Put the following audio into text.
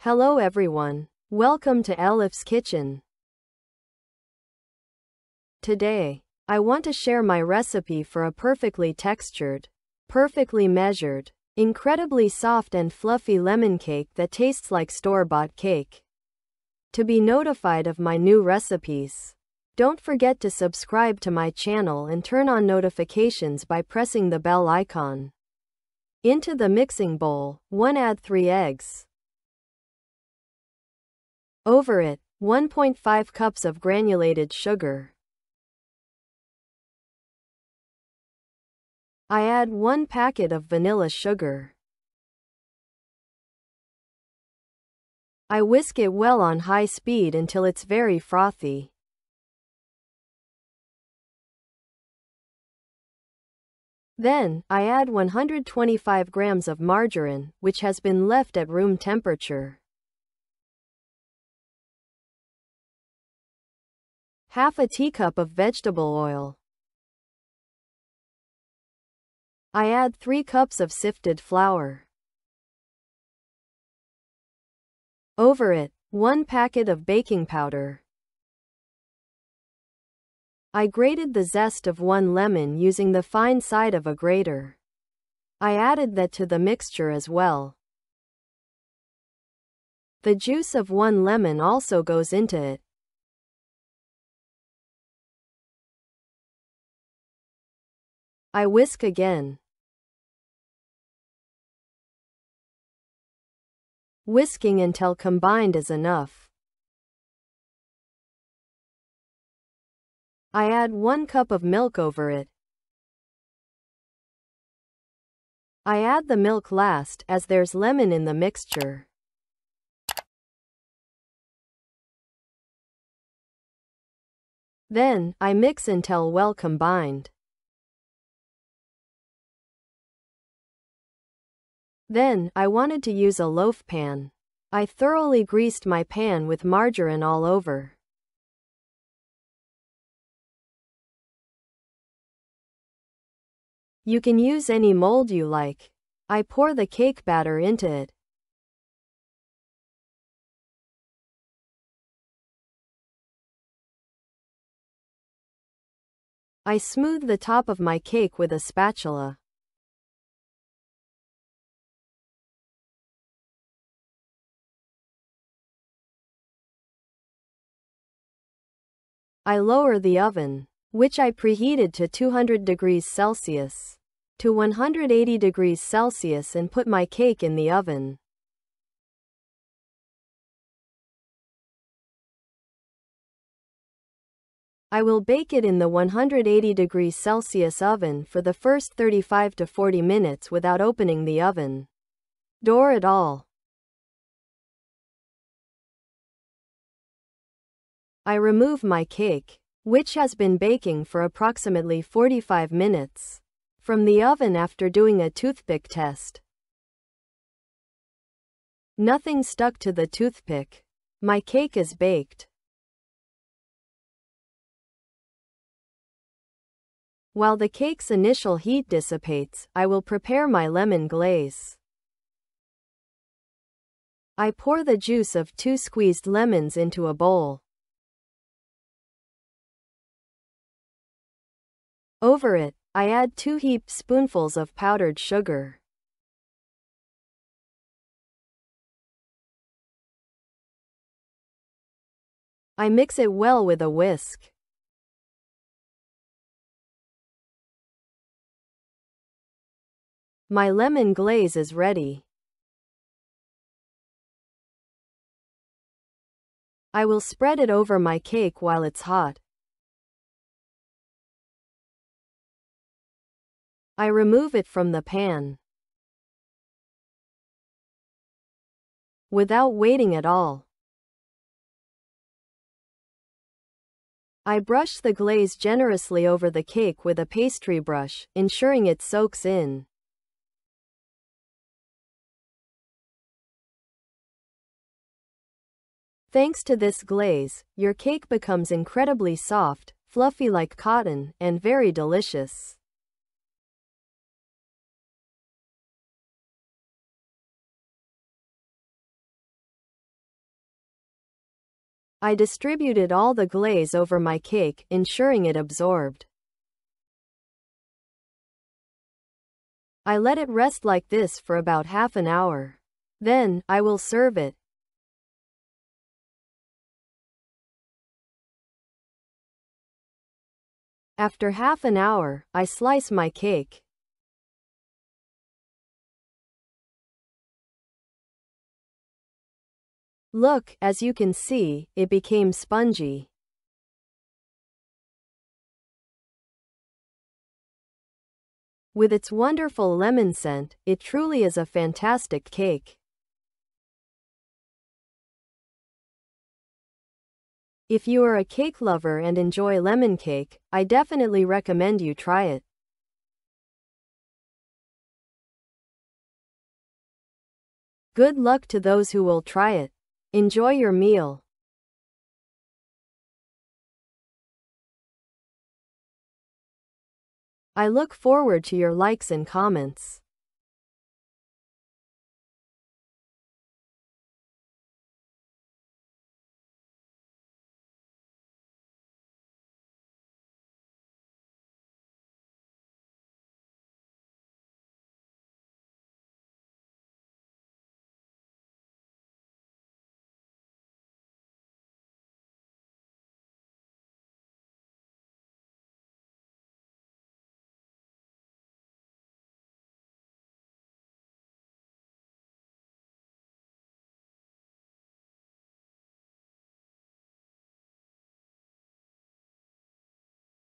Hello everyone. Welcome to Elif's Kitchen. Today, I want to share my recipe for a perfectly textured, perfectly measured, incredibly soft and fluffy lemon cake that tastes like store-bought cake. To be notified of my new recipes, don't forget to subscribe to my channel and turn on notifications by pressing the bell icon. Into the mixing bowl, add 3 eggs. Over it, 1.5 cups of granulated sugar. I add 1 packet of vanilla sugar. I whisk it well on high speed until it's very frothy. Then, I add 125 grams of margarine, which has been left at room temperature. Half a teacup of vegetable oil. I add 3 cups of sifted flour. Over it, 1 packet of baking powder. I grated the zest of 1 lemon using the fine side of a grater. I added that to the mixture as well. The juice of 1 lemon also goes into it. I whisk again. Whisking until combined is enough. I add 1 cup of milk over it. I add the milk last as there's lemon in the mixture. Then, I mix until well combined. Then, I wanted to use a loaf pan. I thoroughly greased my pan with margarine all over. You can use any mold you like. I pour the cake batter into it. I smooth the top of my cake with a spatula. I lower the oven, which I preheated to 200 degrees Celsius, to 180 degrees Celsius and put my cake in the oven. I will bake it in the 180 degrees Celsius oven for the first 35 to 40 minutes without opening the oven door at all. I remove my cake, which has been baking for approximately 45 minutes, from the oven after doing a toothpick test. Nothing stuck to the toothpick. My cake is baked. While the cake's initial heat dissipates, I will prepare my lemon glaze. I pour the juice of 2 squeezed lemons into a bowl. Over it, I add 2 heaped spoonfuls of powdered sugar. I mix it well with a whisk. My lemon glaze is ready. I will spread it over my cake while it's hot. I remove it from the pan. Without waiting at all, I brush the glaze generously over the cake with a pastry brush, ensuring it soaks in. Thanks to this glaze, your cake becomes incredibly soft, fluffy like cotton, and very delicious. I distributed all the glaze over my cake, ensuring it absorbed. I let it rest like this for about half an hour. Then, I will serve it. After half an hour, I slice my cake. Look, as you can see, it became spongy. With its wonderful lemon scent, it truly is a fantastic cake. If you are a cake lover and enjoy lemon cake, I definitely recommend you try it. Good luck to those who will try it. Enjoy your meal. I look forward to your likes and comments.